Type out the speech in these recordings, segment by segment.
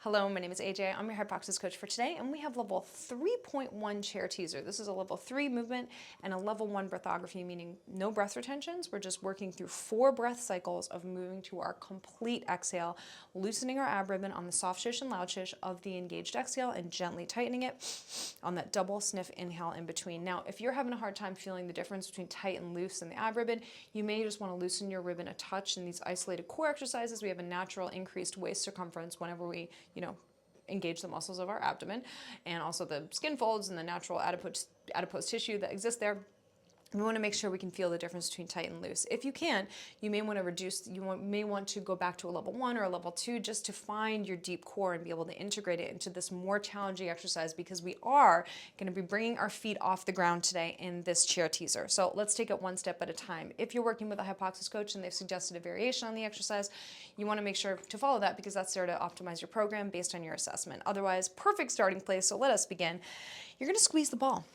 Hello, my name is AJ. I'm your hypoxia coach for today, and we have level 3.1 chair teaser. This is a level 3 movement and a level 1 breathography, meaning no breath retentions. We're just working through 4 breath cycles of moving to our complete exhale, loosening our ab ribbon on the soft shish and loud shish of the engaged exhale and gently tightening it on that double sniff inhale in between. Now, if you're having a hard time feeling the difference between tight and loose in the ab ribbon, you may just want to loosen your ribbon a touch. In these isolated core exercises, we have a natural increased waist circumference whenever we engage the muscles of our abdomen and also the skin folds and the natural adipose tissue that exists there. We want to make sure we can feel the difference between tight and loose. If you can, you may want to may want to go back to a level 1 or a level 2 just to find your deep core and be able to integrate it into this more challenging exercise, because we are going to be bringing our feet off the ground today in this chair teaser. So let's take it one step at a time. If you're working with a hypoxia coach and they've suggested a variation on the exercise, you want to make sure to follow that, because that's there to optimize your program based on your assessment. Otherwise, perfect starting place. So let us begin. You're going to squeeze the ball.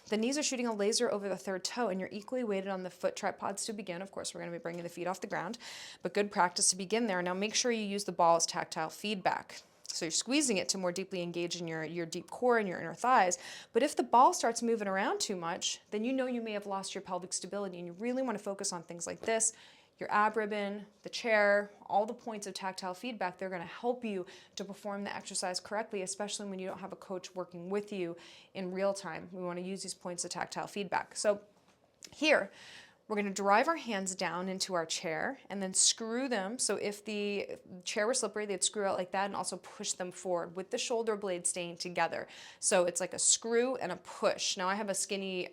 The knees are shooting a laser over the third toe, and you're equally weighted on the foot tripods to begin. Of course, we're going to be bringing the feet off the ground, but good practice to begin there. Now make sure you use the ball as tactile feedback. So you're squeezing it to more deeply engage in your deep core and your inner thighs. But if the ball starts moving around too much, then you know you may have lost your pelvic stability, and you really want to focus on things like this. Your ab ribbon, the chair, all the points of tactile feedback, they're going to help you to perform the exercise correctly, especially when you don't have a coach working with you in real time. We want to use these points of tactile feedback. So here, we're going to drive our hands down into our chair and then screw them. So if the chair were slippery, they'd screw out like that, and also push them forward with the shoulder blades staying together. So it's like a screw and a push. Now I have a skinny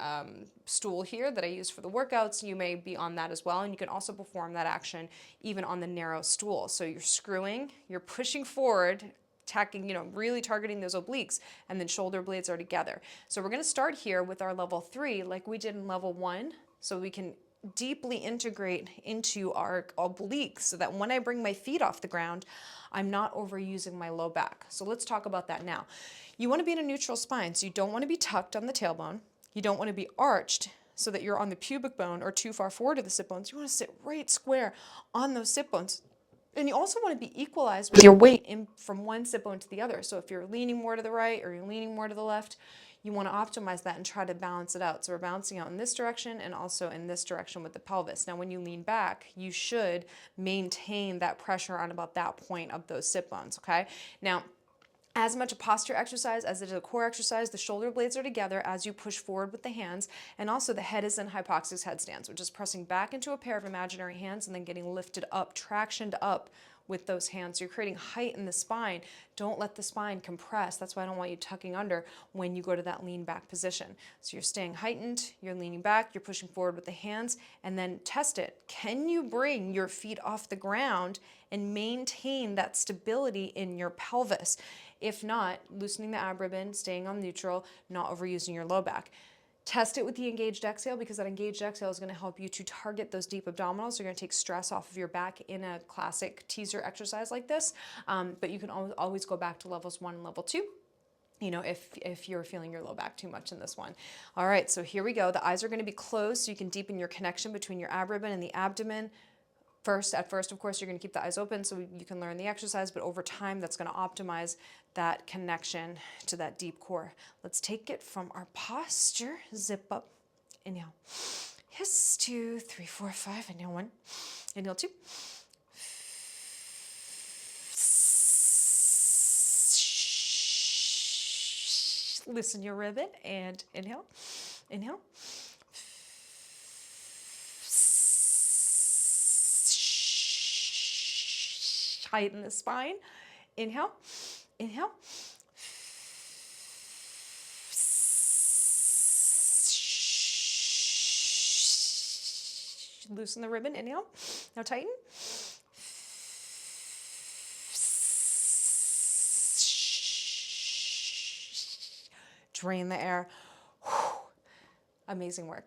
stool here that I use for the workouts. You may be on that as well, and you can also perform that action even on the narrow stool. So you're screwing, you're pushing forward, really targeting those obliques, and then shoulder blades are together. So we're going to start here with our level 3 like we did in level 1, so we can deeply integrate into our obliques so that when I bring my feet off the ground, I'm not overusing my low back. So let's talk about that now. You want to be in a neutral spine, so you don't want to be tucked on the tailbone. You don't want to be arched so that you're on the pubic bone or too far forward of the sit bones. You want to sit right square on those sit bones. And you also want to be equalized with your weight in from one sit bone to the other. So if you're leaning more to the right or you're leaning more to the left, you want to optimize that and try to balance it out. So we're balancing out in this direction and also in this direction with the pelvis. Now when you lean back, you should maintain that pressure on about that point of those sit bones, okay? Now, as much a posture exercise as it is a core exercise, the shoulder blades are together as you push forward with the hands, and also the head is in hypoxia headstands, which is pressing back into a pair of imaginary hands and then getting lifted up, tractioned up with those hands. So you're creating height in the spine. Don't let the spine compress. That's why I don't want you tucking under when you go to that lean back position. So you're staying heightened, you're leaning back, you're pushing forward with the hands, and then test it. Can you bring your feet off the ground and maintain that stability in your pelvis? If not, loosening the ab ribbon, staying on neutral, not overusing your low back. Test it with the engaged exhale, because that engaged exhale is going to help you to target those deep abdominals. So you're going to take stress off of your back in a classic teaser exercise like this. But you can always go back to levels 1 and level 2. If you're feeling your low back too much in this one. All right, so here we go. The eyes are going to be closed so you can deepen your connection between your ab ribbon and the abdomen. At first, of course, you're going to keep the eyes open so you can learn the exercise, but over time, that's going to optimize that connection to that deep core. Let's take it from our posture. Zip up. Inhale. Hiss, 2, 3, 4, 5. Inhale, 1. Inhale, 2. Loosen your ribbon and inhale. Inhale. Tighten the spine. Inhale. Inhale. Loosen the ribbon. Inhale. Now tighten. Drain the air. Amazing work.